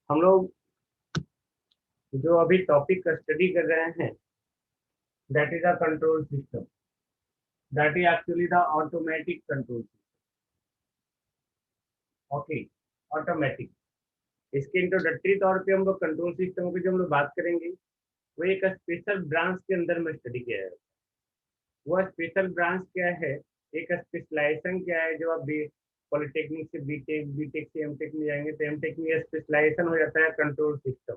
हम लोग जो अभी टॉपिक का स्टडी कर रहे हैं, that is a control system, that is actually the automatic control system. Okay, automatic. इसके इंट्रोडक्टरी तौर पे हम लोग कंट्रोल सिस्टम की जो हम लोग बात करेंगे, वो एक स्पेशल ब्रांच के अंदर में स्टडी किया है। वो स्पेशल ब्रांच क्या है, एक स्पेशलाइजेशन क्या है। जब आप पॉलिटेक्निक से बीटेक, बीटेक से एमटेक में जाएंगे तो एमटेक में स्पेशलाइजेशन हो जाता है कंट्रोल सिस्टम।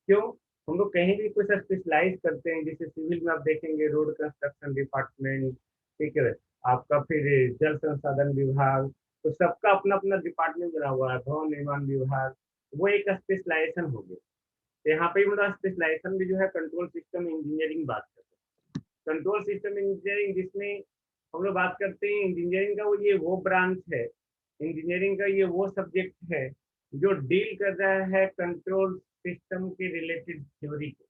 क्यों? हम लोग कहीं भी कुछ स्पेशलाइज करते हैं, जैसे सिविल में आप देखेंगे रोड कंस्ट्रक्शन डिपार्टमेंट, ठीक है, आपका फिर जल संसाधन विभाग, तो सबका अपना अपना डिपार्टमेंट बना हुआ है, भवन निर्माण विभाग, वो एक स्पेशलाइजेशन हो गया। तो यहाँ पे मतलब स्पेशलाइजेशन भी जो है कंट्रोल सिस्टम इंजीनियरिंग बात करते हैं। कंट्रोल सिस्टम इंजीनियरिंग जिसमें हम लोग बात करते हैं इंजीनियरिंग का, वो ब्रांच है, इंजीनियरिंग का ये वो सब्जेक्ट है जो डील कर रहा है कंट्रोल सिस्टम के रिलेटेड थ्योरी को।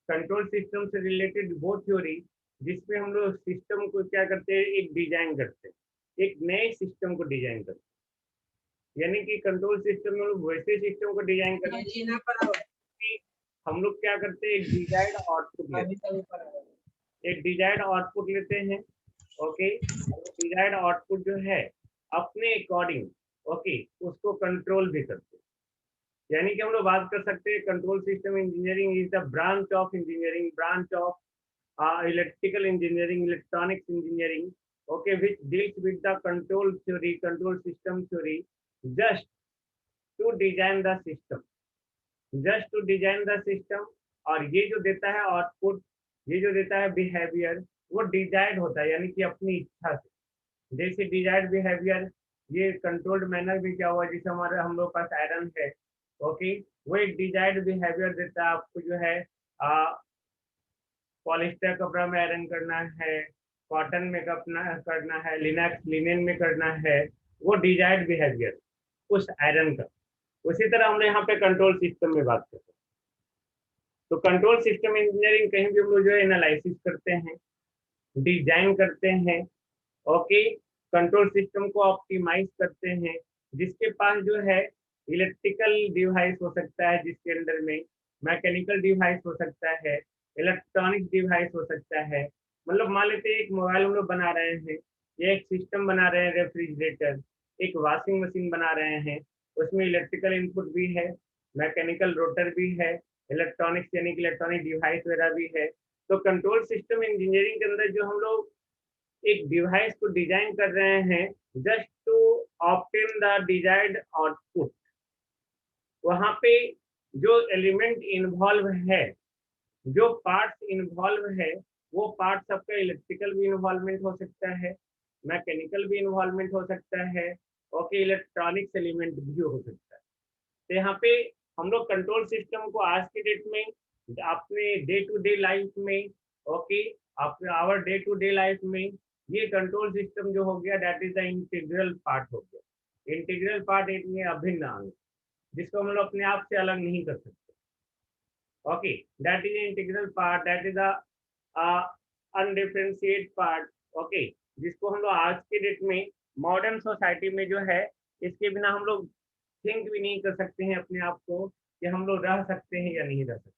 कंट्रोल सिस्टम से रिलेटेड वो थ्योरी जिसमें हम लोग सिस्टम को क्या करते हैं, एक डिजाइन करते हैं, एक नए सिस्टम को डिजाइन करते हैं। यानी कि कंट्रोल सिस्टम में लोग वैसे सिस्टम को डिजाइन करते हैं कि हम लोग क्या करते हैं, एक डिजायर्ड आउटपुट लेते हैं, एक डिजायर्ड आउटपुट लेते हैं। ओके, डिजायर्ड आउटपुट जो है अपने अकॉर्डिंग ओके उसको कंट्रोल भी करते हैं। यानी कि हम लोग बात कर सकते हैं control system engineering is the branch of engineering, branch of electrical engineering, electronics engineering, okay, which deals with the control theory, control system theory, just to design the system, just to design the system। और ये जो देता है output, ये जो देता है behaviour, वो डिजायर्ड होता है, यानी कि अपनी इच्छा से। जैसे डिजायर्ड बिहेवियर, ये कंट्रोल्ड मैनर में क्या हुआ, जैसे हमारे हम लोग पास आयरन है, ओके, वो एक डिजायर्ड बिहेवियर देता है आपको, जो है पॉलिस्टर कपड़ा में आयरन करना है, कॉटन में करना है, लिनेन में करना है, वो डिजायर्ड बिहेवियर उस आयरन का। उसी तरह हमने यहाँ पे कंट्रोल सिस्टम में बात करते हैं। तो कंट्रोल सिस्टम इंजीनियरिंग कहीं भी हम लोग जो है एनालिसिस करते हैं, डिजाइन करते हैं, ओके, कंट्रोल सिस्टम को ऑप्टिमाइज करते हैं। जिसके पास जो है इलेक्ट्रिकल डिवाइस हो सकता है, जिसके अंदर में मैकेनिकल डिवाइस हो सकता है, इलेक्ट्रॉनिक डिवाइस हो सकता है। मतलब मान लेते हैं एक मोबाइल हम लोग बना रहे हैं, या एक सिस्टम बना रहे हैं, रेफ्रिजरेटर, एक वॉशिंग मशीन बना रहे हैं, उसमें इलेक्ट्रिकल इनपुट भी है, मैकेनिकल रोटर भी है, इलेक्ट्रॉनिक्स यानी कि इलेक्ट्रॉनिक डिवाइस वगैरह भी है। तो कंट्रोल सिस्टम इंजीनियरिंग के अंदर जो हम लोग एक डिवाइस को डिजाइन कर रहे हैं just to obtain the desired output, वहां पे जो एलिमेंट इन्वॉल्व है, जो पार्ट्स इन्वॉल्व है, वो पार्ट्स आपका इलेक्ट्रिकल भी इन्वॉल्वमेंट हो सकता है, मैकेनिकल भी इन्वॉल्वमेंट हो सकता है, ओके, इलेक्ट्रॉनिक्स एलिमेंट भी हो सकता है। तो यहाँ पे हम लोग कंट्रोल सिस्टम को आज के डेट में अपने डे टू डे लाइफ में, ओके, अपने our day to day life में ये कंट्रोल सिस्टम जो हो गया that is the integral part हो गया। इंटीग्रल पार्ट एक में अभिन्न अंग, जिसको हम लोग अपने आप से अलग नहीं कर सकते। Okay, that is integral part, that is अनडिफरेंशिएट part. Okay, जिसको हम लोग आज के डेट में मॉडर्न सोसाइटी में जो है, इसके बिना हम लोग थिंक भी नहीं कर सकते हैं अपने आप को कि हम लोग रह सकते हैं या नहीं रह सकते।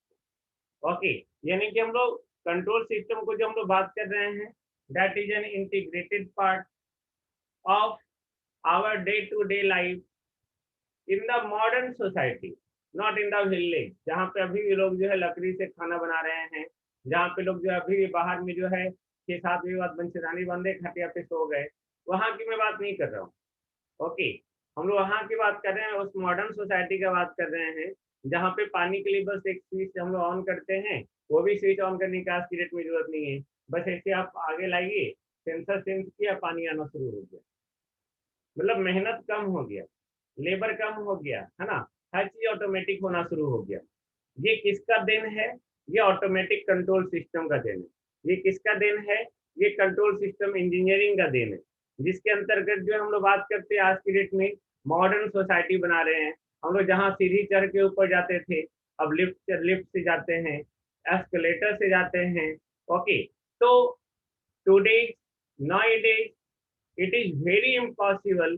ओके, यानी कि हम लोग कंट्रोल सिस्टम को जो हम लोग बात कर रहे हैं, that is an integrated part of our day to day life in the modern society, not in the village, जहाँ पे अभी भी लोग जो है लकड़ी से खाना बना रहे हैं, जहाँ पे लोग जो है अभी भी बाहर में जो है 6-7 बजे बाद बंशीरानी बंदे खटिया पे सो गए, वहां की मैं बात नहीं कर रहा हूँ। ओके, हम लोग वहाँ की बात कर रहे हैं, उस मॉडर्न सोसाइटी का बात कर रहे हैं, जहाँ पे पानी के लिए बस एक स्विच हम लोग ऑन करते हैं, वो भी स्विच ऑन करने की आज की डेट में जरूरत नहीं है, बस ऐसे आप आगे लाइए, सेंसर सेंस किया, पानी आना शुरू हो गया। मतलब मेहनत कम हो गया, लेबर कम हो गया, है ना, हर चीज ऑटोमेटिक होना शुरू हो गया। ये किसका देन है? ये ऑटोमेटिक कंट्रोल सिस्टम का देन है। ये किसका देन है? ये कंट्रोल सिस्टम इंजीनियरिंग का देन है, जिसके अंतर्गत जो हम लोग बात करते हैं आज की डेट में मॉडर्न सोसाइटी बना रहे हैं। हम लोग जहाँ सीढ़ी चढ़ के ऊपर जाते थे, अब लिफ्ट लिफ्ट से जाते हैं, एस्केलेटर से जाते हैं। ओके, तो today nowadays it is very impossible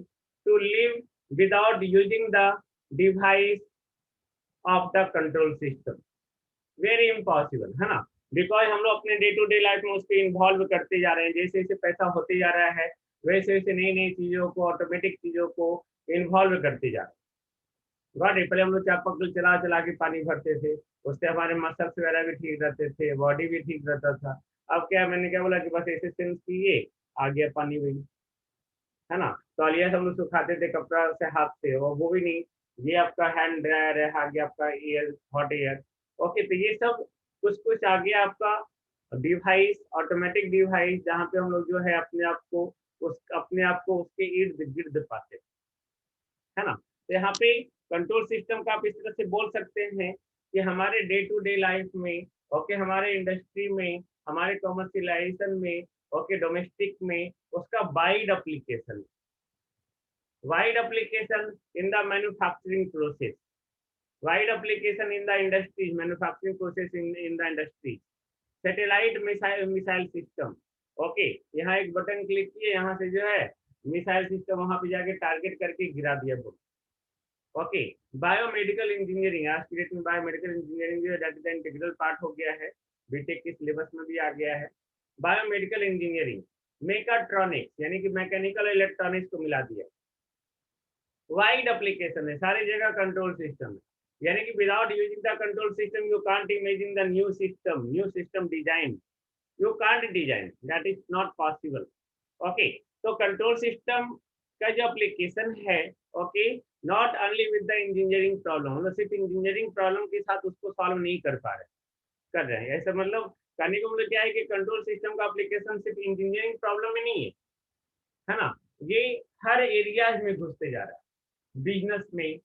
to live without using the device of the control system, very impossible है ना, बिकॉज हम लोग अपने डे टू डे लाइफ में उसको इन्वॉल्व करते जा रहे हैं, जैसे जैसे पैसा होते जा रहा है वैसे वैसे नई नई चीजों को, ऑटोमेटिक चीजों को इन्वॉल्व करते जा रहे हैं। Got it. पहले हम लोग चापाकल चला चला के पानी भरते थे, उससे हमारे मसल्स वगैरह भी ठीक रहते थे, बॉडी भी ठीक रहता था। अब क्या, मैंने क्या बोला कि बस ऐसे सेंस किए, आ गया पानी वही, है ना। तो अलिया हम लोग सुखाते थे कपड़ा से हाथ से, और वो भी नहीं, ये आपका हैंड ड्रायर है, आगे आपका एयर, हॉट एयर। ओके, तो ये सब कुछ कुछ आ गया आपका डिवाइस, ऑटोमेटिक डिवाइस, जहाँ पे हम लोग जो है अपने आप को उसके इर्द गिर्द पाते, है ना। तो यहाँ पे कंट्रोल सिस्टम का आप इस तरह से बोल सकते हैं कि हमारे डे टू डे लाइफ में, ओके, हमारे इंडस्ट्री में, हमारे कॉमर्शियलाइजेशन में, ओके, डोमेस्टिक में, उसका wide application in the manufacturing process, wide application in the industries, manufacturing process in the industry, satellite missile system. Okay, यहाँ एक बटन क्लिक किए, यहाँ से जो है मिसाइल सिस्टम वहां पे जाके टारगेट करके गिरा दिया। ओके, बायोमेडिकल इंजीनियरिंग, आज की डेट में बायोमेडिकल इंजीनियरिंग जो है दैट इज इंटीग्रल पार्ट हो गया है, बीटेक के सिलेबस में भी आ गया है। बायोमेडिकल इंजीनियरिंग, मेकाट्रॉनिक्स यानी कि मैकेनिकल इलेक्ट्रॉनिक्स को मिला दिया, वाइड एप्लीकेशन है, सारी जगह कंट्रोल सिस्टम है, यानी कि without using the control system you can't imagine the new system design, you can't design, that is not possible. Okay, तो कंट्रोल सिस्टम का जो एप्लीकेशन है, okay, not only with the engineering problem, हम सिर्फ engineering problem के साथ उसको solve नहीं कर रहे हैं, ऐसा मतलब कहने को मतलब क्या है कि कंट्रोल सिस्टम का एप्लीकेशन सिर्फ इंजीनियरिंग प्रॉब्लम में नहीं है ना, ये हर एरियाज में घुसते जा रहा है, बिजनेस में,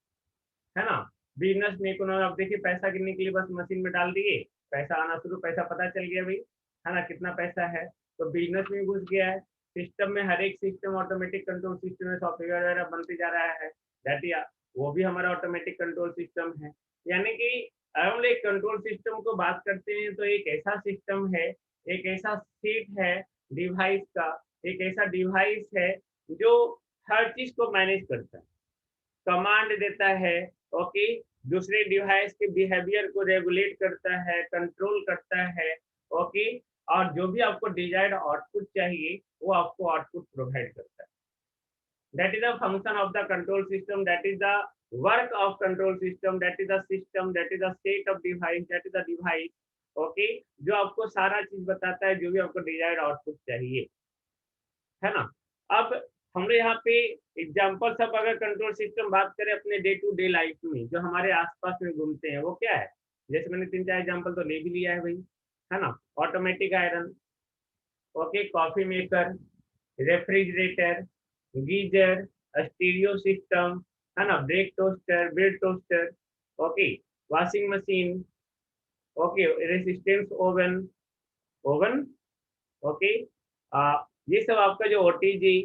है ना। बिजनेस में इकोनॉमी, आप देखिए पैसा गिनने के लिए बस मशीन में डाल दिए, पैसा आना शुरू, पैसा पता चल गया भाई, है ना, कितना पैसा है, तो बिजनेस में घुस गया है। सिस्टम में हर एक सिस्टम ऑटोमेटिक कंट्रोल सिस्टम में सॉफ्टवेयर वगैरह बनते जा रहा है, दैट या वो भी हमारा ऑटोमेटिक कंट्रोल सिस्टम है। यानी कि हम एक कंट्रोल सिस्टम को बात करते हैं तो एक ऐसा सिस्टम है, एक ऐसा सेट है डिवाइस का, एक ऐसा डिवाइस है जो हर चीज को मैनेज करता है, कमांड देता है, ओके, दूसरे डिवाइस के बिहेवियर को रेगुलेट करता है, कंट्रोल करता है, ओके, और जो भी आपको डिजायर्ड आउटपुट चाहिए वो आपको आउटपुट प्रोवाइड करता है। That is the function of the control system, that is the work of control system, that is the system, that is the state of device, that is the device, okay, जो आपको सारा चीज बताता है, जो भी आपको डिजायर्ड आउटपुट चाहिए, है ना। अब हम लोग यहाँ पे एग्जाम्पल सब अगर कंट्रोल सिस्टम बात करें अपने डे टू डे लाइफ में जो हमारे आसपास में घूमते हैं वो क्या है, जैसे मैंने 3 4 एग्जाम्पल तो ले भी लिया है भाई, है ना। Automatic iron, okay, coffee maker, refrigerator, geyser, stereo system, है ना, break toaster, bread toaster, okay, washing machine, okay, resistance oven, oven, okay, ये सब आपका जो ओटीजी,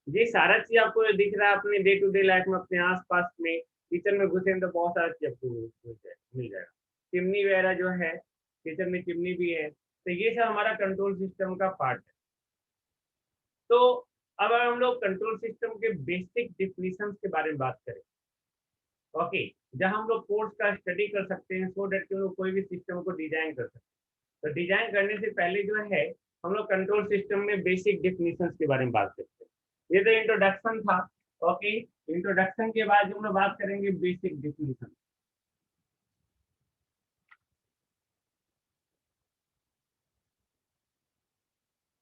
ये सारा चीज आपको दिख रहा है अपने डे टू डे लाइफ में, अपने आसपास में, किचन में घुसे तो बहुत सारा चीज आपको मिल जाएगा। चिमनी वगैरह जो है, किचन में चिमनी भी है, तो ये सब हमारा कंट्रोल सिस्टम का पार्ट है। तो अब हम लोग कंट्रोल सिस्टम के बेसिक डिफिनीशन के बारे में बात करें, ओके, जहाँ हम लोग कोर्स का स्टडी कर सकते हैं सो डेट कि हम लोग कोई भी सिस्टम को डिजाइन कर सकते हैं। तो डिजाइन करने से पहले जो है हम लोग कंट्रोल सिस्टम में बेसिक डिफिनीशन के बारे में बात करते हैं। ये तो इंट्रोडक्शन था, ओके, इंट्रोडक्शन के बाद जो हम लोग बात करेंगे basic definition.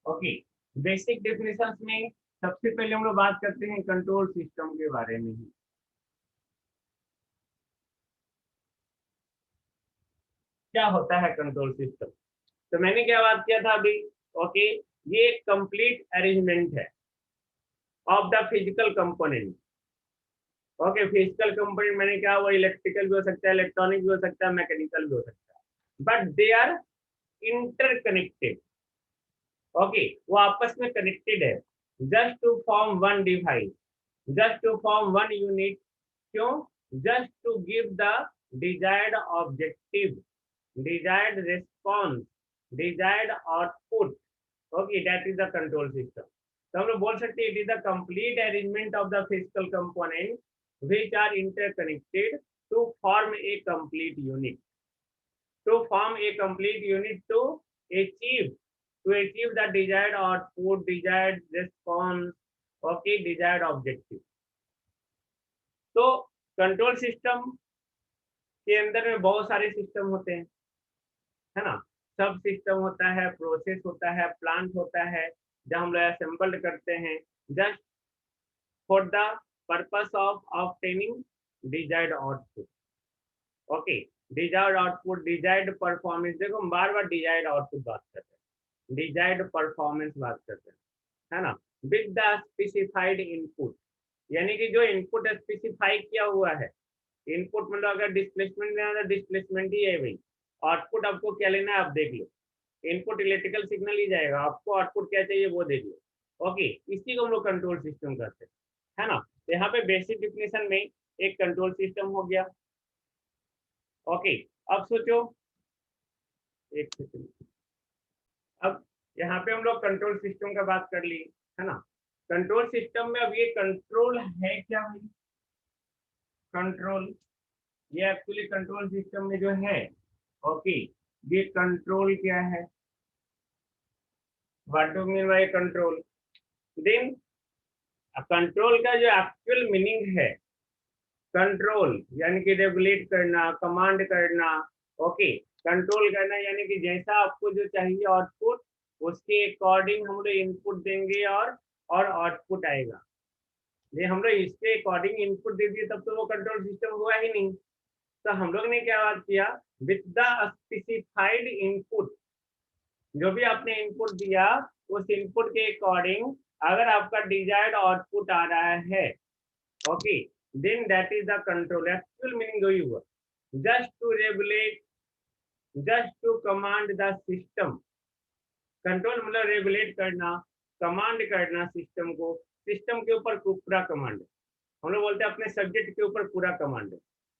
Okay, basic definition में सबसे पहले हम लोग बात करते हैं कंट्रोल सिस्टम के बारे में ही, क्या होता है कंट्रोल सिस्टम। तो मैंने क्या बात किया था अभी, ओके, ये एक कंप्लीट अरेंजमेंट है of the physical component. Okay, physical component मैंने क्या, वो इलेक्ट्रिकल भी हो सकता है, इलेक्ट्रॉनिक भी हो सकता है, मैकेनिकल भी हो सकता है, but they are interconnected. Okay, वो आपस में कनेक्टेड है, just to form one device, just to form one unit. क्यों? Just to give the desired objective, desired response, desired output, okay, that is the control system। तो हम लोग बोल सकते हैं it is the complete arrangement of the physical component which are interconnected to form a complete unit. To form a complete unit achieve to achieve the desired output, desired response, okay, desired objective. तो control system के अंदर में बहुत सारे system होते हैं, है ना। सब सिस्टम होता है, प्रोसेस होता है, प्लांट होता है, जहाँ हम लोग असेंबल्ड करते हैं just for the purpose of obtaining desired output. Okay, desired output, desired performance. देखो हम बार बार डिजायर्ड आउटपुट बात करते हैं, डिजायर्ड परफॉर्मेंस बात करते हैं, है ना। विद द स्पेसिफाइड इनपुट, यानी कि जो इनपुट स्पेसिफाई किया हुआ है। इनपुट मतलब अगर डिस्प्लेसमेंट लेना है तो डिस्प्लेसमेंट ही है भाई। आउटपुट आपको क्या लेना है आप देख लो, इनपुट इलेक्ट्रिकल सिग्नल ही जाएगा, आपको आउटपुट क्या चाहिए वो दे दियो। ओके, इसी को हम लोग कंट्रोल सिस्टम कहते हैं, है ना। तो यहाँ पे बेसिक डिफिनेशन में एक कंट्रोल सिस्टम हो गया। ओके, अब सोचो, एक सेकंड, अब यहाँ पे हम लोग कंट्रोल सिस्टम का बात कर ली, है ना। कंट्रोल सिस्टम में अब ये कंट्रोल है क्या भाई, कंट्रोल, ये एक्चुअली कंट्रोल सिस्टम में जो है, ओके, ये कंट्रोल क्या है, what do mean by control. Then control का जो एक्चुअल मीनिंग है, कंट्रोल यानी कि रेगुलेट करना, कमांड करना, ओके। कंट्रोल करना यानी कि जैसा आपको जो चाहिए आउटपुट, उसके अकॉर्डिंग हम लोग इनपुट देंगे और आउटपुट आएगा। ये हम लोग इसके अकॉर्डिंग इनपुट दे दिए तब तो वो कंट्रोल सिस्टम हुआ ही नहीं। तो हम लोग ने क्या बात किया, विद द स्पेसिफाइड इनपुट, जो भी आपने इनपुट दिया उस इनपुट के अकॉर्डिंग अगर आपका डिजायर्ड आउटपुट आ रहा है, okay, then that is the control. Actual meaning वही हुआ, just to regulate, just to command the system. Control मतलब रेगुलेट करना, कमांड करना सिस्टम को, सिस्टम के ऊपर पूरा कमांड। हम लोग बोलते हैं अपने सब्जेक्ट के ऊपर पूरा कमांड।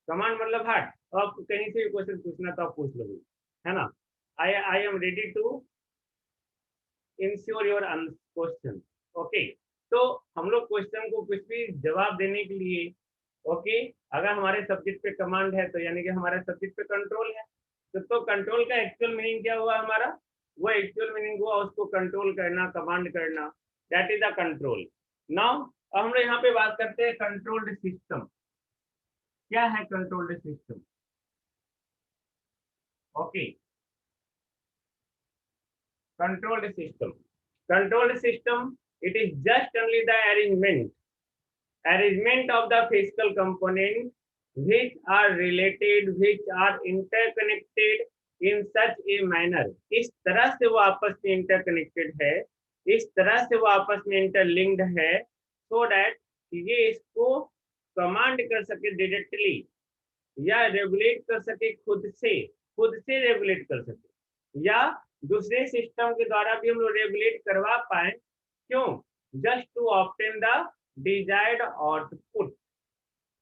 कमांड मतलब हार्ट, तो आप कहीं से भी क्वेश्चन पूछना तो आप पूछ लो, है ना। I am ready to ensure your question. Okay, तो हम लोग क्वेश्चन को कुछ भी जवाब देने के लिए, ओके, अगर हमारे सब्जेक्ट पे कमांड है तो यानी कि हमारे सब्जेक्ट पे कंट्रोल है। तो कंट्रोल का एक्चुअल मीनिंग क्या हुआ हमारा, वो एक्चुअल मीनिंग हुआ उसको कंट्रोल करना, कमांड करना, that is the control. Now हम लोग यहाँ पे बात करते हैं कंट्रोल्ड सिस्टम। क्या है controlled system, okay. controlled system, controlled system, it is just only the arrangement of the physical component which are related, which are interconnected in such a manner, इस तरह से वो आपस में इंटरकनेक्टेड है, इस तरह से वो आपस में इंटरलिंक्ड है, so that ये इसको कमांड कर सके डायरेक्टली या रेगुलेट कर सके, खुद से रेगुलेट कर सके, या दूसरे सिस्टम के द्वारा भी हम लोग रेगुलेट करवा पाए। क्यों, just to obtain the desired output,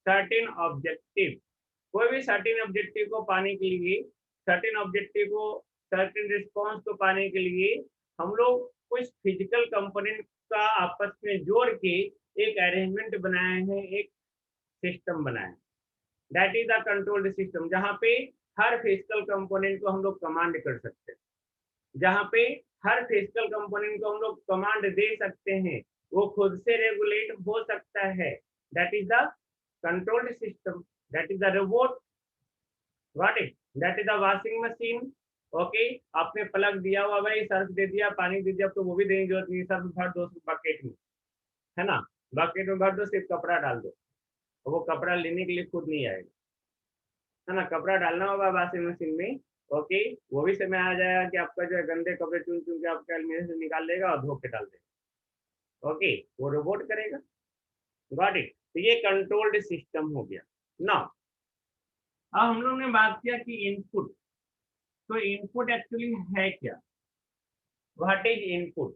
certain objective. कोई भी सर्टेन ऑब्जेक्टिव को पाने के लिए, सर्टेन ऑब्जेक्टिव को, सर्टेन रिस्पॉन्स को पाने के लिए हम लोग कुछ फिजिकल कंपोनेंट का आपस में जोड़ के एक अरेंजमेंट बनाए हैं, एक सिस्टम बनाए। That is the controlled system, जहाँ पे हर फिजिकल कंपोनेंट को हम लोग कमांड कर सकते हैं, जहाँ पे हर फिजिकल कंपोनेंट को हम लोग कमांड दे सकते हैं, वो खुद से रेगुलेट हो सकता है। That is the controlled system, that is the robot, what is, that is the washing machine. Okay, आपने प्लग दिया हुआ भाई, सर्फ दे दिया, पानी दे दिया, तो वो भी देने की जरूरत नहीं, सर्फ भर दो बकेट में, है ना, बकेट में भर दो, सिर्फ कपड़ा डाल दो, वो कपड़ा लेने के लिए खुद नहीं आएगा, है ना। कपड़ा डालना होगा वॉशिंग मशीन में, ओके, वो भी समय आ जाएगा कि आपका जो है गंदे कपड़े चुन चुन के आपके अलमीरे से निकाल लेगा और धो के डाल देगा, ओके, वो रोबोट करेगा। गॉट इट, तो ये कंट्रोल्ड सिस्टम हो गया। नाउ अब हम लोग ने बात किया कि इनपुट, तो इनपुट एक्चुअली है क्या, व्हाट इज इनपुट।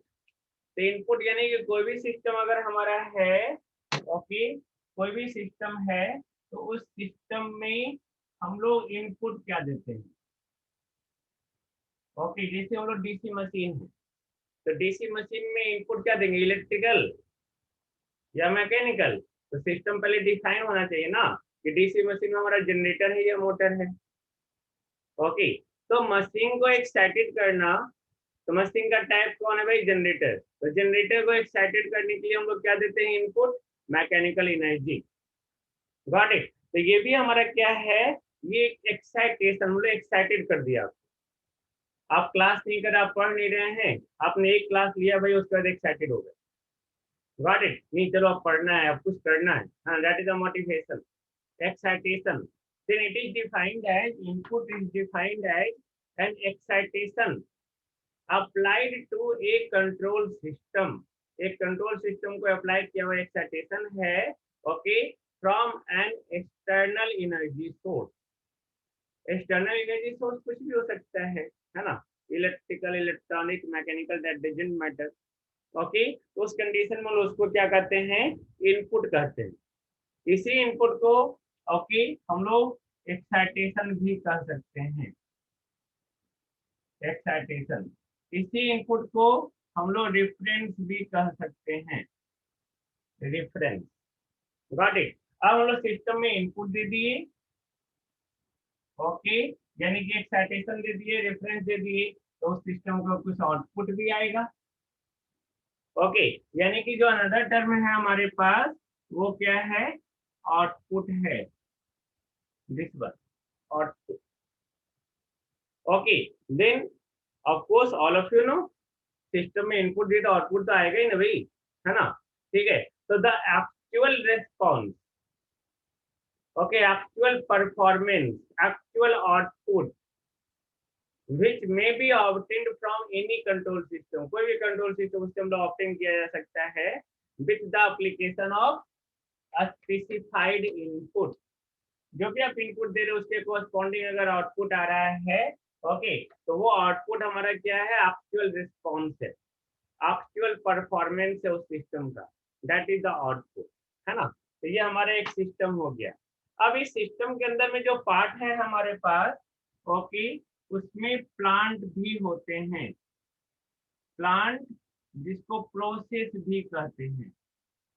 तो इनपुट यानी कि कोई भी सिस्टम अगर हमारा है, ओके, कोई भी सिस्टम है तो उस सिस्टम में हम लोग इनपुट क्या देते हैं, ओके। जैसे हम लोग डीसी मशीन है, तो डीसी मशीन में इनपुट क्या देंगे, इलेक्ट्रिकल या मैकेनिकल, तो सिस्टम पहले डिफाइन होना चाहिए ना कि डीसी मशीन में हमारा जनरेटर है या मोटर है। ओके, तो मशीन को एक्साइटेड करना, तो मशीन का टाइप कौन है भाई, जनरेटर। तो जनरेटर को एक्साइटेड करने के लिए हम लोग क्या देते हैं, input mechanical energy. Got it. तो ये भी हमारा क्या है, ये एक्साइटेशन, हम लोग एक्साइटेड कर दिया। आप क्लास नहीं कर, आप पढ़ नहीं रहे हैं, आपने एक क्लास लिया भाई, उसके बाद एक्साइटेड हो गए। गॉट इट, नहीं चलो अब पढ़ना है, अब कुछ करना है, हाँ, that is the motivation, excitation. Then it is defined as, input is defined as an excitation applied to a control system. एक कंट्रोल सिस्टम को अप्लाई किया हुआ एक्साइटेशन है, okay, from an external energy source. External energy source कुछ भी हो सकता है ना, electrical, electronic, mechanical, that doesn't matter. Okay, तो उस कंडीशन में उसको क्या कहते हैं, इनपुट कहते हैं। इसी इनपुट को ओके हम लोग एक्साइटेशन भी कह सकते हैं, एक्साइटेशन। इसी इनपुट को हम लोग रिफरेंस भी कह सकते हैं, रिफरेंस। Got it. अब हम लोग सिस्टम में इनपुट दे दिए, ओके, यानी कि एक्साइटेशन दे दिए, रेफरेंस दे दिए, तो सिस्टम को कुछ आउटपुट भी आएगा। ओके, यानी कि जो अनदर टर्म है हमारे पास, वो क्या है, आउटपुट है, this one, output. Okay, then of course all of you know, system में इनपुट दिए तो आउटपुट तो आएगा ही ना भाई, है ना। ठीक है, तो the actual response, okay, actual performance, actual output which may be obtained from any control system, कोई भी कंट्रोल सिस्टम से हम लोग ऑब्टेन किया जा सकता है with the application of a specified input। जो भी आप इनपुट दे रहे हो उसके कोरस्पॉन्डिंग अगर आउटपुट आ रहा है, ओके, तो वो आउटपुट हमारा क्या है, एक्चुअल रिस्पॉन्स है, एक्चुअल परफॉर्मेंस है उस सिस्टम का, दैट इज द आउटपुट, है ना। तो ये हमारा एक सिस्टम हो गया। अब इस सिस्टम के अंदर में जो पार्ट है हमारे पास, ओके, उसमें प्लांट भी होते हैं, प्लांट जिसको प्रोसेस भी कहते हैं।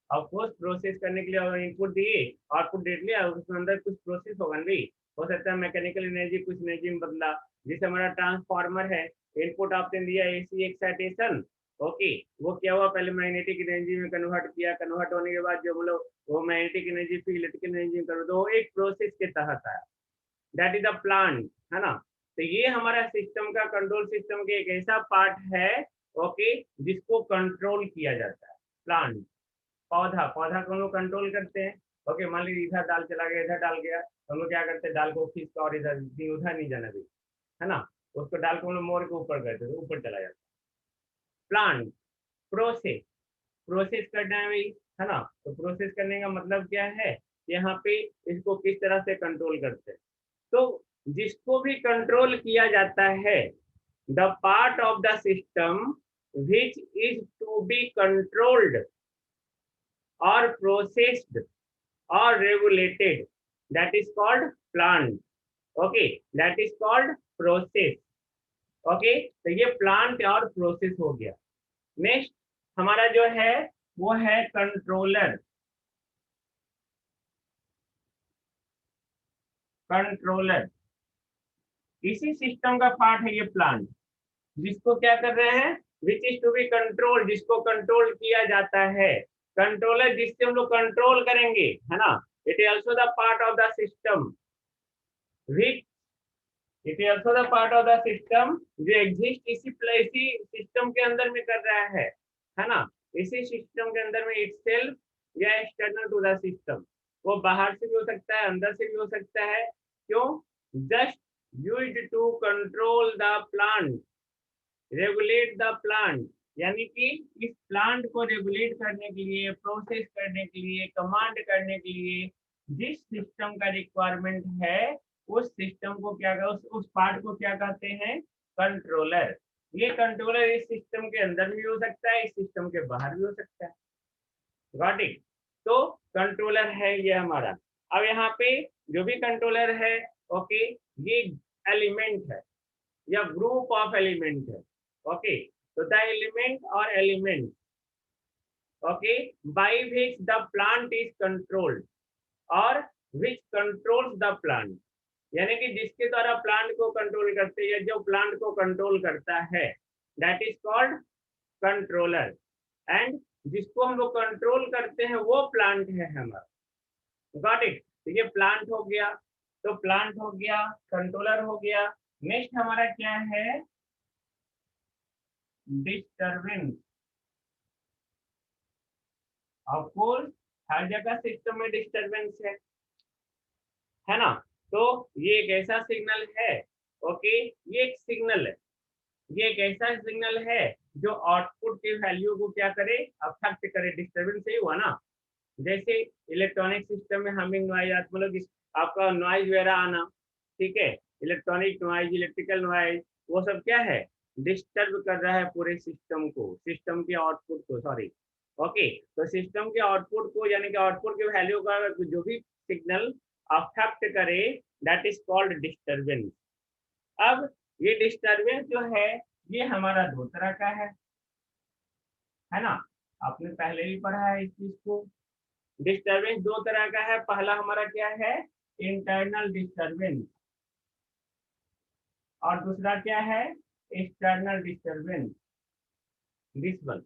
ऑफ कोर्स प्रोसेस करने के लिए इनपुट दिए, आउटपुट दे दिया, उसके अंदर कुछ प्रोसेस होगा भी, हो सकता है मैकेनिकल एनर्जी कुछ एनर्जी में बदला, जैसे हमारा ट्रांसफार्मर है, इनपुट आपने दिया एसी एक्साइटेशन, ओके, वो क्या हुआ, पहले मैग्नेटिक एनर्जी में कन्वर्ट किया, कन्वर्ट होने के बाद जो हम लोग वो मैग्नेटिक एनर्जी फिर इलेक्ट्रिकल एनर्जी में कन्वर्ट, तो एक प्रोसेस के तहत आया, दैट इज द प्लांट, है ना। तो ये हमारा सिस्टम का, कंट्रोल सिस्टम के एक ऐसा पार्ट है, ओके, जिसको कंट्रोल किया जाता है, प्लांट। पौधा, पौधा को हम लोग कंट्रोल करते हैं, ओके, मान लीजिए इधर डाल चला गया, इधर डाल गया, तो हम लोग क्या करते हैं, डाल को खींच और इधर उधर नहीं जाना भी, है ना, उसको डाल को हम लोग मोड़ के ऊपर करते हैं, ऊपर चला जाता है। प्लांट, प्रोसेस, प्रोसेस करना है भाई, है ना। तो प्रोसेस करने का मतलब क्या है, यहाँ पे इसको किस तरह से कंट्रोल करते हैं। तो जिसको भी कंट्रोल किया जाता है, the part of the system which is to be controlled और प्रोसेस्ड और regulated, that is called plant, okay, that is called process, okay। तो ये प्लांट और प्रोसेस हो गया। नेक्स्ट हमारा जो है वो है कंट्रोलर, कंट्रोलर इसी सिस्टम का पार्ट है ये प्लांट, जिसको क्या कर रहे हैं, which is to be control, जिसको कंट्रोल किया जाता है, कंट्रोलर जिससे हम लोग कंट्रोल करेंगे, है ना। It is also the part of the system which, it is also the part of the system जो एग्जिस्ट इसी सिस्टम के अंदर में कर रहा है ना, इसी सिस्टम के अंदर में इटसेल्फ या एक्सटर्नल टू द सिस्टम, वो बाहर से भी हो सकता है, अंदर से भी हो सकता है, क्यों, just used to control the plant, regulate the plant, यानी कि इस प्लांट को रेगुलेट करने के लिए, प्रोसेस करने के लिए, कमांड करने के लिए जिस सिस्टम का रिक्वायरमेंट है, उस सिस्टम को क्या, उस पार्ट को क्या कहते हैं, कंट्रोलर। ये कंट्रोलर इस सिस्टम के अंदर भी हो सकता है, इस सिस्टम के बाहर भी हो सकता है। Got it. तो कंट्रोलर है ये हमारा। अब यहाँ पे जो भी कंट्रोलर है, ओके, ये एलिमेंट है या ग्रुप ऑफ एलिमेंट है, ओके। तो द एलिमेंट और element, okay, by which the plant is controlled और विच कंट्रोल्स द प्लांट, यानी कि जिसके द्वारा प्लांट को कंट्रोल करते हैं, जो प्लांट को कंट्रोल करता है, that is called controller. And जिसको हम लोग कंट्रोल करते हैं वो प्लांट है हमारा। Got it? तो ये प्लांट हो गया, तो प्लांट हो गया, कंट्रोलर हो गया। नेक्स्ट हमारा क्या है? डिस्टर्बेंस। ऑफ कोर्स हर जगह सिस्टम में डिस्टर्बेंस है ना। तो ये एक ऐसा सिग्नल है, ओके, ये एक सिग्नल है, ये एक ऐसा सिग्नल है जो आउटपुट की वैल्यू को क्या करे, अफेक्ट करे। डिस्टर्बेंस ही हुआ ना, जैसे इलेक्ट्रॉनिक सिस्टम में हमिंग नॉइज, मतलब आपका नॉइज वगैरह आना, ठीक है, इलेक्ट्रॉनिक नॉइज, इलेक्ट्रिकल नॉइज, वो सब क्या है, डिस्टर्ब कर रहा है पूरे सिस्टम को, सिस्टम के आउटपुट को, सॉरी। ओके, तो सिस्टम के आउटपुट को, यानी कि आउटपुट की वैल्यू का जो भी सिग्नल अफेक्ट करे, दैट इज कॉल्ड डिस्टर्बेंस। अब ये डिस्टर्बेंस जो है, ये हमारा दो तरह का है ना। आपने पहले ही पढ़ा है इस चीज को। डिस्टर्बेंस दो तरह का है। पहला हमारा क्या है, इंटरनल डिस्टर्बेंस, और दूसरा क्या है, external disturbance, this one.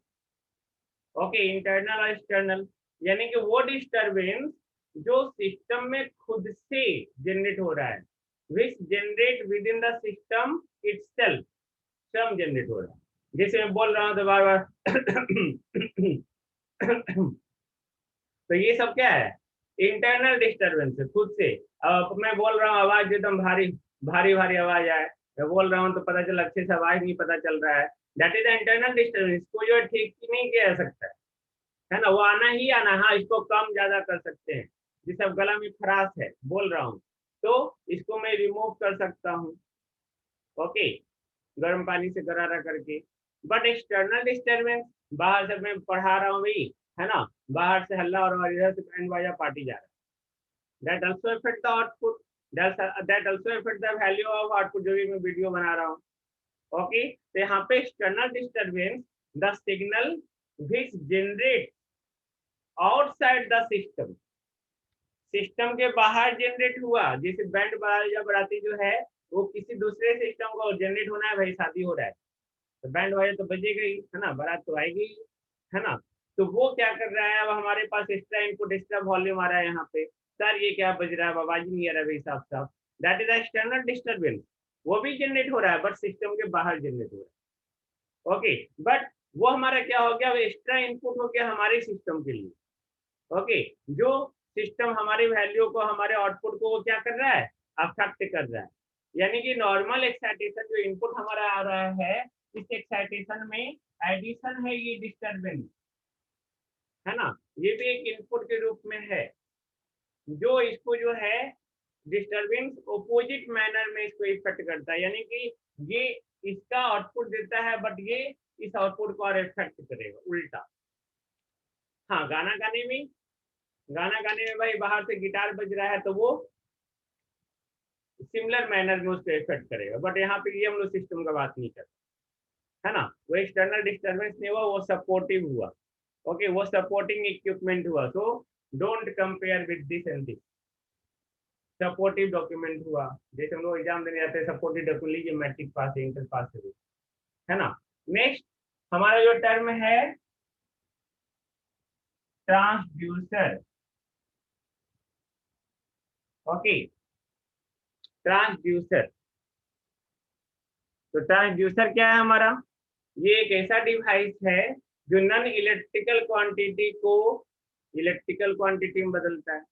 Okay, internal और एक्सटर्नल, यानी कि वो डिस्टर्बेंस जो सिस्टम में खुद से जनरेट हो रहा है, which generate with in the system itself, स्वयं जनरेट हो रहा है। जैसे मैं बोल रहा हूँ तो बार बार तो ये सब क्या है, इंटरनल डिस्टर्बेंस है, खुद से। अब मैं बोल रहा हूँ, आवाज एकदम भारी भारी भारी आवाज आए, मैं बोल रहा हूँ तो पता चल अच्छे से आवाज नहीं पता चल रहा है, दैट इज इंटरनल डिस्टर्बेंस। इसको जो है ठीक नहीं किया जा सकता है ना, वो आना ही आना। हाँ, इसको कम ज्यादा कर सकते हैं, जिस अब गला में खराश है, बोल रहा हूँ, तो इसको मैं रिमूव कर सकता हूँ, ओके, गर्म पानी से गरारा करके। बट एक्सटर्नल डिस्टर्बेंस, बाहर से मैं पढ़ा रहा हूँ भाई, है ना, बाहर से हल्ला और इधर से बैंड बाजा पार्टी जा रहा है, that also affect the output, that also affect the value of output, जो भी मैं वीडियो बना रहा हूँ। ओके, तो यहाँ पे external disturbance, the signal which generate outside the system, system के बाहर जनरेट हुआ, जैसे बैंड बाजा बराती जो है, वो किसी दूसरे सिस्टम को जनरेट होना है, भाई शादी हो रहा है तो बैंड बाजा तो बजेगा ही, है ना, बारात तो आएगी, है ना। तो वो क्या कर रहा है, अब हमारे पास एक्स्ट्रा इनपुट, एक्स्ट्रा वॉल्यूम आ रहा है यहाँ पे, सर ये क्या बज रहा है, आवाज नहीं आ रहा है भाई साफ साफ, दैट इज एक्सटर्नल डिस्टर्बेंस। वो भी जनरेट हो रहा है, बट सिस्टम के बाहर जनरेट हो रहा है, ओके। बट वो हमारा क्या हो गया, एक्स्ट्रा इनपुट हो गया हमारे सिस्टम के लिए, ओके। जो सिस्टम हमारी वैल्यू को, हमारे आउटपुट को वो क्या कर रहा है, अफेक्ट कर रहा है। यानी कि नॉर्मल एक्साइटेशन जो इनपुट हमारा आ रहा है, इस एक्साइटेशन में एडिशन है, ये डिस्टर्बेंस, है ना, ये भी एक इनपुट के रूप में है, जो इसको जो है डिस्टर्बेंस ओपोजिट मैनर में इसको इफेक्ट करता है, यानी कि ये इसका आउटपुट देता है, बट ये इस आउटपुट को और इफेक्ट करेगा उल्टा। हाँ, गाना गाने में भाई बाहर से गिटार बज रहा है तो वो सिमिलर मैनर में उसको इफेक्ट करेगा, बट यहाँ पे ये हम लोग सिस्टम का बात नहीं करते, है ना। वो एक्सटर्नल डिस्टर्बेंस नहीं हुआ, वो सपोर्टिव हुआ, ओके, वो सपोर्टिंग इक्विपमेंट हुआ। So don't compare with this and this, supportive document हुआ, जैसे हम लोग एग्जाम देने जाते हैं, सपोर्टिव डॉक्यूमेंट लीजिए, मैट्रिक पास है, इंटर पास है ना। नेक्स्ट हमारा जो टर्म है, ट्रांसड्यूसर, ओके, ट्रांसड्यूसर। तो ट्रांसड्यूसर क्या है हमारा, ये एक ऐसा डिवाइस है जो नॉन इलेक्ट्रिकल क्वांटिटी को इलेक्ट्रिकल क्वांटिटी में बदलता है,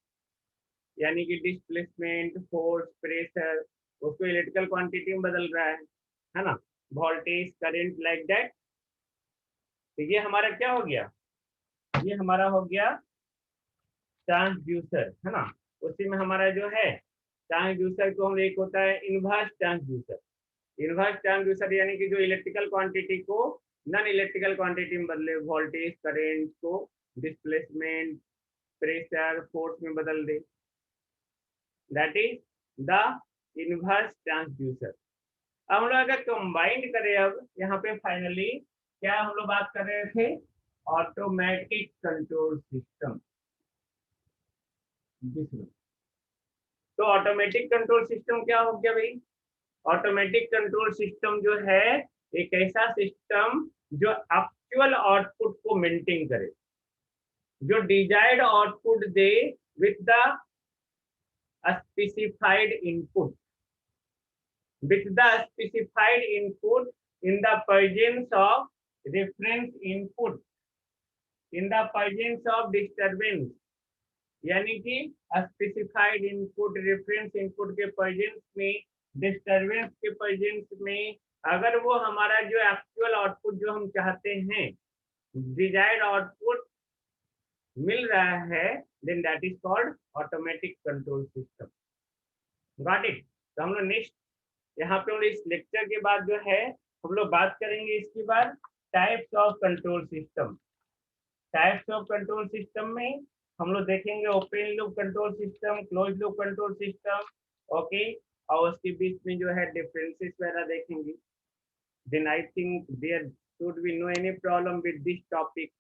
यानी कि डिस्प्लेसमेंट, फोर्स, प्रेशर, उसको इलेक्ट्रिकल क्वांटिटी में बदल रहा है ना, वोल्टेज, करंट, लाइक दैट। तो ये हमारा क्या हो गया, ये हमारा हो गया ट्रांसड्यूसर, है ना। उसी में हमारा जो है ट्रांसड्यूसर को हम, एक होता है इनवर्स ट्रांसड्यूसर, इनवर्स ट्रांसड्यूसर यानी कि जो इलेक्ट्रिकल क्वांटिटी को नॉन इलेक्ट्रिकल क्वांटिटी में बदले, वोल्टेज, करंट को डिस्प्लेसमेंट, प्रेशर, फोर्स में बदल दे, that is the inverse transducer. अब हम लोग अगर कंबाइंड करें, अब यहाँ पे फाइनली क्या हम लोग बात कर रहे थे, ऑटोमेटिक कंट्रोल सिस्टम। तो ऑटोमेटिक कंट्रोल सिस्टम क्या हो गया भाई? ऑटोमेटिक कंट्रोल सिस्टम जो है एक ऐसा सिस्टम जो एक्चुअल आउटपुट को मेंटेन करे, जो desired output they with the specified input, with the specified input in the presence of reference input, in the presence of disturbance। यानी कि स्पेसिफाइड इनपुट रेफरेंस इनपुट के प्रेजेंस में, disturbance के presence में, अगर वो हमारा जो एक्चुअल आउटपुट जो हम चाहते हैं, डिजायर्ड आउटपुट मिल रहा है, then that is called automatic control system. Got it? तो हम लोग नेक्स्ट यहाँ पे इस लेक्चर के बाद जो है हम लोग बात करेंगे इसके बाद types of control system. Types of control system में हम लोग देखेंगे open loop control system, close loop control system, okay, और उसके बीच में जो है डिफरेंसेस वगैरह देखेंगे। Then I think there should be no any problem with this topic.